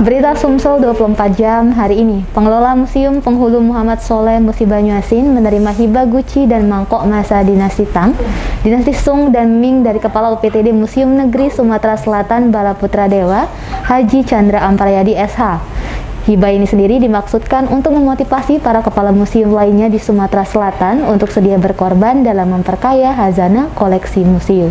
Berita Sumsel 24 jam hari ini, pengelola Museum Penghulu Muhammad Soleh Musi Banyuasin menerima hibah guci dan mangkok masa dinasti Tang, dinasti Sung dan Ming dari Kepala UPTD Museum Negeri Sumatera Selatan Balaputra Dewa, Haji Chandra Amprayadi SH. Hibah ini sendiri dimaksudkan untuk memotivasi para kepala museum lainnya di Sumatera Selatan untuk sedia berkorban dalam memperkaya khazanah koleksi museum.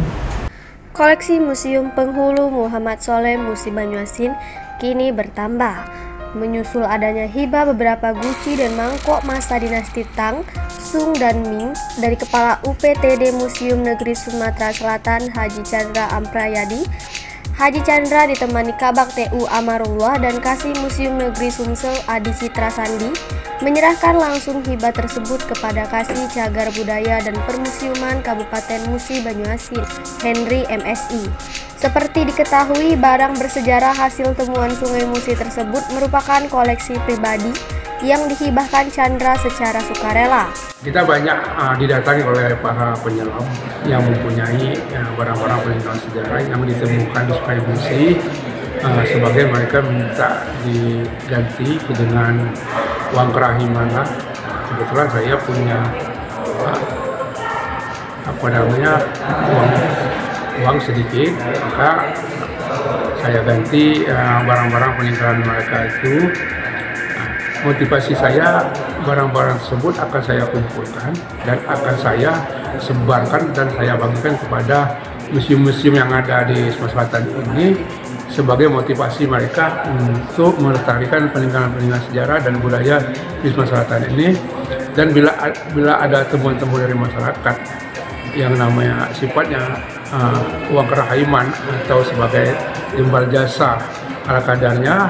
Koleksi Museum Penghulu Muhammad Soleh Musi Banyuasin kini bertambah, menyusul adanya hibah beberapa guci dan mangkok masa dinasti Tang, Sung dan Ming dari Kepala UPTD Museum Negeri Sumatera Selatan Haji Chandra Amprayadi. Haji Chandra ditemani Kabak TU Amarullah dan Kasih Museum Negeri Sumsel Adi Citra Sandi menyerahkan langsung hibah tersebut kepada Kasih Cagar Budaya dan Permusiuman Kabupaten Musi Banyuasin, Henry MSI. Seperti diketahui, barang bersejarah hasil temuan Sungai Musi tersebut merupakan koleksi pribadi yang dihibahkan Chandra secara sukarela. Kita banyak didatangi oleh para penyelam yang mempunyai barang-barang peninggalan sejarah yang ditemukan di Sungai Musi, sebagai mereka minta diganti dengan uang kerahiman. Kebetulan saya punya uang sedikit, maka saya ganti barang-barang peninggalan mereka itu. Motivasi saya, barang-barang tersebut akan saya kumpulkan dan akan saya sebarkan dan saya bagikan kepada museum-museum yang ada di Sumatera Selatan ini sebagai motivasi mereka untuk melestarikan peninggalan-peninggalan sejarah dan budaya di Sumatera Selatan ini. Dan bila ada temuan-temuan dari masyarakat yang namanya sifatnya uang kerahiman atau sebagai imbal jasa ala kadarnya,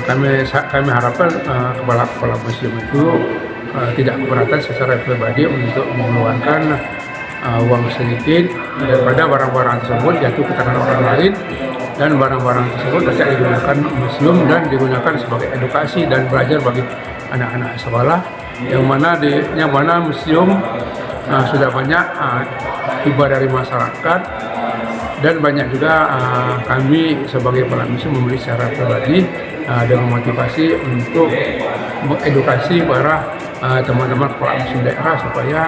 kami harapkan kepala museum itu tidak keberatan secara pribadi untuk mengeluarkan uang sedikit daripada barang-barang tersebut jatuh ke tangan orang lain, dan barang-barang tersebut bisa digunakan museum dan digunakan sebagai edukasi dan belajar bagi anak-anak sekolah, yang mana museum sudah banyak hibah dari masyarakat, dan banyak juga kami sebagai kepala museum membeli secara pribadi dengan motivasi untuk mengedukasi para teman-teman kepala museum daerah supaya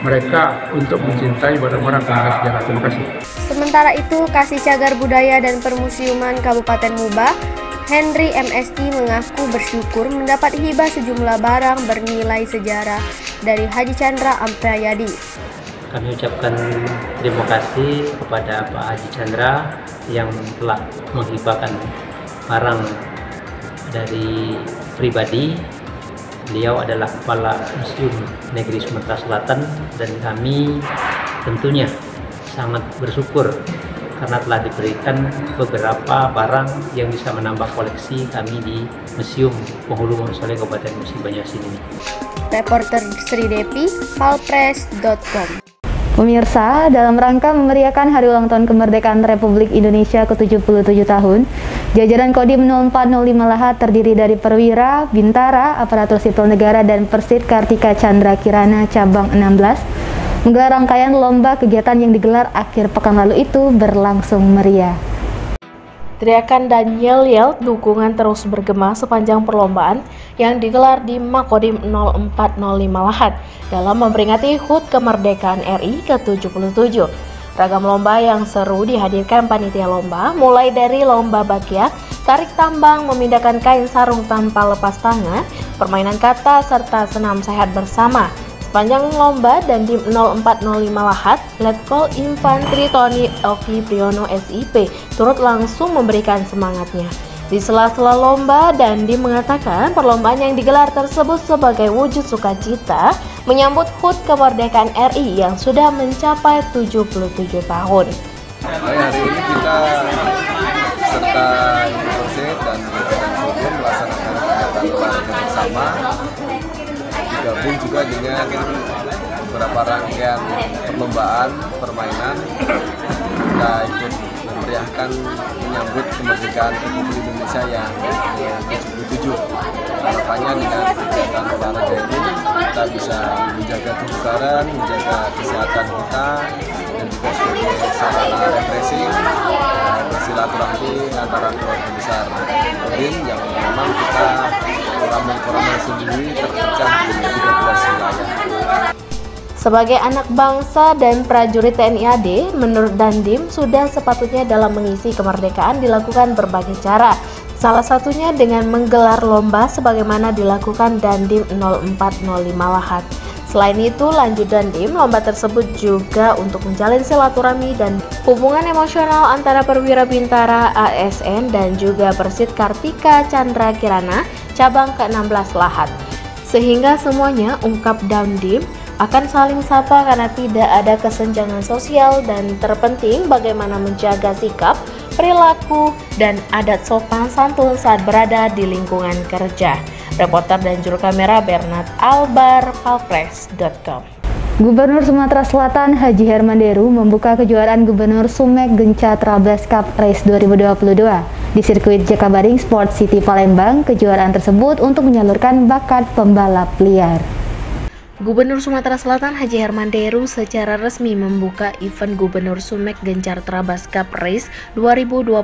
mereka untuk mencintai barang-barang peninggalan sejarah. Terima kasih. Sementara itu, Kasih Cagar Budaya dan Permusiuman Kabupaten Muba, Henry MSI mengaku bersyukur mendapat hibah sejumlah barang bernilai sejarah dari Haji Chandra Amprayadi. Kami ucapkan terima kasih kepada Pak Haji Chandra yang telah menghibahkan barang dari pribadi. Beliau adalah Kepala Museum Negeri Sumatera Selatan dan kami tentunya sangat bersyukur karena telah diberikan beberapa barang yang bisa menambah koleksi kami di Museum Penghulu Muhammad Soleh Kabupaten Musi Banyuasin ini. Reporter Sri Depi, palpres.com. Pemirsa, dalam rangka memeriahkan Hari Ulang Tahun Kemerdekaan Republik Indonesia ke-77 tahun, jajaran Kodim 0405 Lahat terdiri dari Perwira, Bintara, Aparatur Sipil Negara, dan Persit Kartika Chandra Kirana Cabang 16 menggelar rangkaian lomba. Kegiatan yang digelar akhir pekan lalu itu berlangsung meriah. Teriakan dan yel-yel dukungan terus bergema sepanjang perlombaan yang digelar di Makodim 0405 Lahat dalam memperingati HUT Kemerdekaan RI ke-77. Ragam lomba yang seru dihadirkan panitia lomba, mulai dari lomba bakyak, tarik tambang, memindahkan kain sarung tanpa lepas tangan, permainan kata, serta senam sehat bersama. Sepanjang lomba dan di 0405 Lahat, Letkol Infantri Tony Oki Priyono SIP turut langsung memberikan semangatnya. Di sela-sela lomba, Dandi mengatakan perlombaan yang digelar tersebut sebagai wujud sukacita menyambut HUT Kemerdekaan RI yang sudah mencapai 77 tahun. Hari ini kita serta Persit dan Kodim melaksanakan kegiatan olahraga bersama, digabung juga dengan beberapa rangkaian perlombaan permainan. Kita ikut memeriahkan menyambut kemerdekaan Republik Indonesia yang ke-77. 2007. Harapannya dengan kegiatan olahraga ini kita bisa menjaga kebugaran, menjaga kesehatan kita, dan juga sebagai sarana refreshing, silaturahmi antara keluarga besar BIN yang memang kita Koramil sendiri terpecah di 13 wilayah. Sebagai anak bangsa dan prajurit TNI AD, menurut Dandim sudah sepatutnya dalam mengisi kemerdekaan dilakukan berbagai cara. Salah satunya dengan menggelar lomba sebagaimana dilakukan Dandim 0405 Lahat. Selain itu, lanjut Dandim, lomba tersebut juga untuk menjalin silaturahmi dan hubungan emosional antara perwira bintara ASN dan juga Persit Kartika Chandra Kirana cabang ke-16 Lahat. Sehingga semuanya, ungkap Dandim, akan saling sapa karena tidak ada kesenjangan sosial dan terpenting bagaimana menjaga sikap, perilaku, dan adat sopan santun saat berada di lingkungan kerja. Reporter dan juru kamera Bernard Albar, Palpres.com. Gubernur Sumatera Selatan Haji Herman Deru membuka kejuaraan Gubernur Sumek Gencar Trabas Cup Race 2022 di sirkuit Jakabaring Sport City Palembang. Kejuaraan tersebut untuk menyalurkan bakat pembalap liar. Gubernur Sumatera Selatan Haji Herman Deru secara resmi membuka event Gubernur Sumek Gencar Trabas Cup Race 2022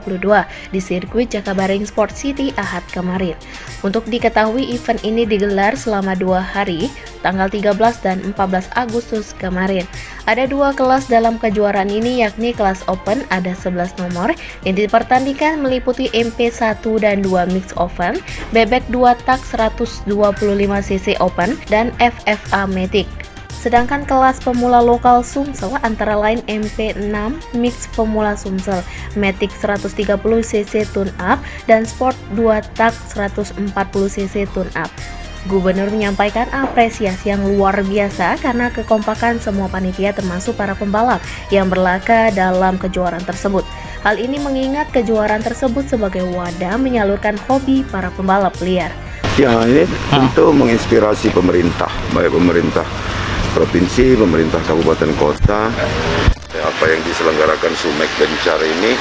di sirkuit Jakabaring Sport City Ahad kemarin. Untuk diketahui, event ini digelar selama 2 hari, tanggal 13 dan 14 Agustus kemarin. Ada 2 kelas dalam kejuaraan ini, yakni kelas Open ada 11 nomor yang dipertandingkan meliputi MP1 dan 2 Mix Open, bebek 2 tak 125cc Open, dan FFA Matic. Sedangkan kelas pemula lokal Sumsel antara lain MP6 Mix Pemula Sumsel, Matic 130cc Tune Up, dan Sport 2 tak 140cc Tune Up. Gubernur menyampaikan apresiasi yang luar biasa karena kekompakan semua panitia termasuk para pembalap yang berlaga dalam kejuaraan tersebut. Hal ini mengingat kejuaraan tersebut sebagai wadah menyalurkan hobi para pembalap liar. Ya, ini tentu menginspirasi pemerintah, baik pemerintah provinsi, pemerintah kabupaten kota. Apa yang diselenggarakan Sumek Gencar ini,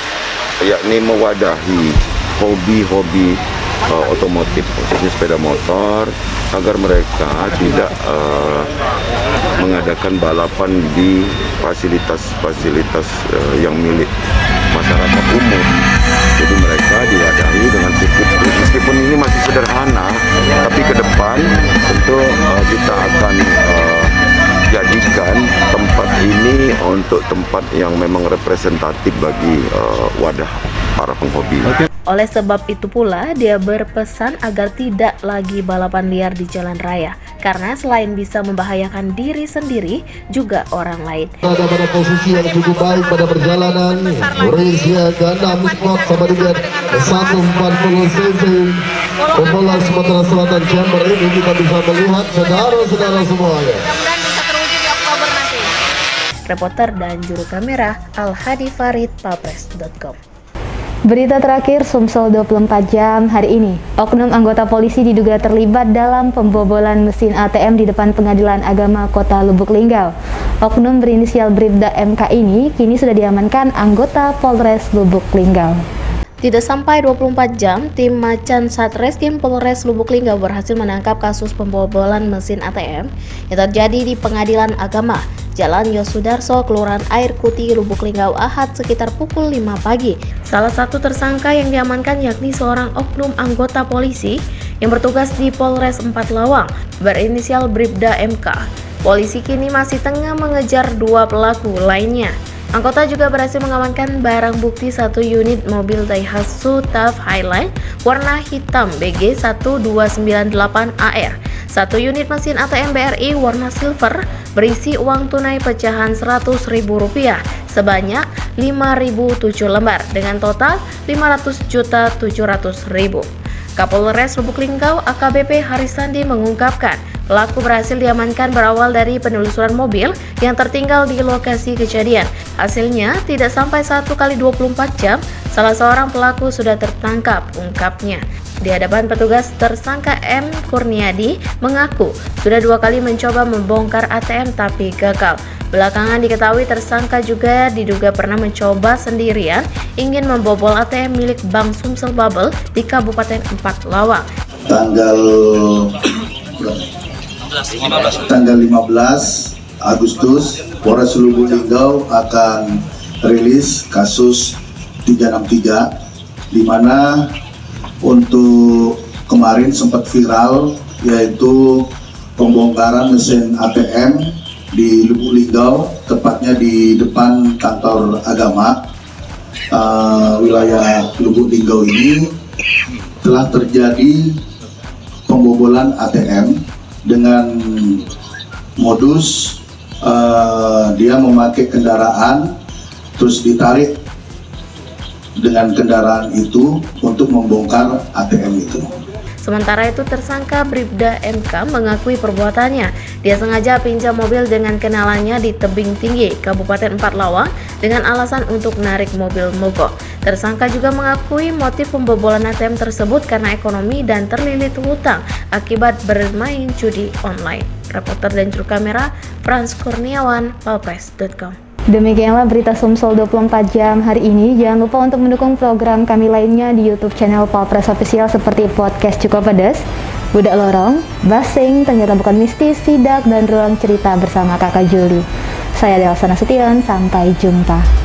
yakni mewadahi hobi-hobi otomotif, khususnya sepeda motor, agar mereka tidak mengadakan balapan di fasilitas-fasilitas yang milik masyarakat umum. Jadi mereka diwadahi dengan sirkuit, meskipun ini masih sederhana, tapi ke depan tentu kita akan jadikan tempat ini untuk tempat yang memang representatif bagi wadah para penghobi. Oleh sebab itu pula, dia berpesan agar tidak lagi balapan liar di jalan raya, karena selain bisa membahayakan diri sendiri, juga orang lain. Ada pada posisi yang cukup baik pada perjalanan, Malaysia ke-6 squad sama dengan 140cc pemula Sumatera Selatan Chamber ini kita bisa melihat saudara-saudara semuanya. Reporter dan juru kamera Al-Hadi Farid, Palpres.com. Berita terakhir Sumsel 24 jam hari ini. Oknum anggota polisi diduga terlibat dalam pembobolan mesin ATM di depan Pengadilan Agama Kota Lubuk Linggau. Oknum berinisial Bribda MK ini kini sudah diamankan anggota Polres Lubuk Linggau. Tidak sampai 24 jam, tim Macan Satreskrim Polres Lubuk Linggau berhasil menangkap kasus pembobolan mesin ATM yang terjadi di Pengadilan Agama Jalan Yosudarso, Kelurahan Air Kuti, Lubuk Linggau, Ahad sekitar pukul 5 pagi. Salah satu tersangka yang diamankan yakni seorang oknum anggota polisi yang bertugas di Polres 4 Lawang berinisial Bribda MK. Polisi kini masih tengah mengejar 2 pelaku lainnya. Anggota juga berhasil mengamankan barang bukti 1 unit mobil Daihatsu TAF Highline warna hitam BG 1298AR, 1 unit mesin ATM BRI warna silver berisi uang tunai pecahan Rp100.000 sebanyak 5.007 lembar dengan total Rp500.700.000. Kapolres Lubuk Linggau AKBP Harisandi mengungkapkan pelaku berhasil diamankan berawal dari penelusuran mobil yang tertinggal di lokasi kejadian. Hasilnya tidak sampai 1x24 jam salah seorang pelaku sudah tertangkap, ungkapnya. Di hadapan petugas, tersangka M. Kurniadi mengaku sudah 2 kali mencoba membongkar ATM tapi gagal. Belakangan diketahui tersangka juga diduga pernah mencoba sendirian ingin membobol ATM milik Bank Sumsel Bubble di Kabupaten 4 Lawang. tanggal 15 Agustus Polres Lubuk Linggau akan rilis kasus 363, di mana untuk kemarin sempat viral yaitu pembongkaran mesin ATM di Lubuk Linggau, tepatnya di depan kantor agama wilayah Lubuk Linggau ini telah terjadi pembobolan ATM dengan modus dia memakai kendaraan terus ditarik dengan kendaraan itu untuk membongkar ATM itu. Sementara itu tersangka Bribda MK mengakui perbuatannya. Dia sengaja pinjam mobil dengan kenalannya di Tebing Tinggi, Kabupaten Empat Lawang dengan alasan untuk menarik mobil mogok. Tersangka juga mengakui motif pembobolan ATM tersebut karena ekonomi dan terlilit hutang akibat bermain judi online. Reporter dan juru kamera Frans Kurniawan, Palpres.com. Demikianlah berita Sumsel 24 jam hari ini. Jangan lupa untuk mendukung program kami lainnya di YouTube channel Palpres Official seperti podcast Cukup Pedas, Budak Lorong, Basing, Ternyata Bukan Mistis, Sidak, dan Ruang Cerita bersama Kakak Juli. Saya Delsa Nasution, sampai jumpa.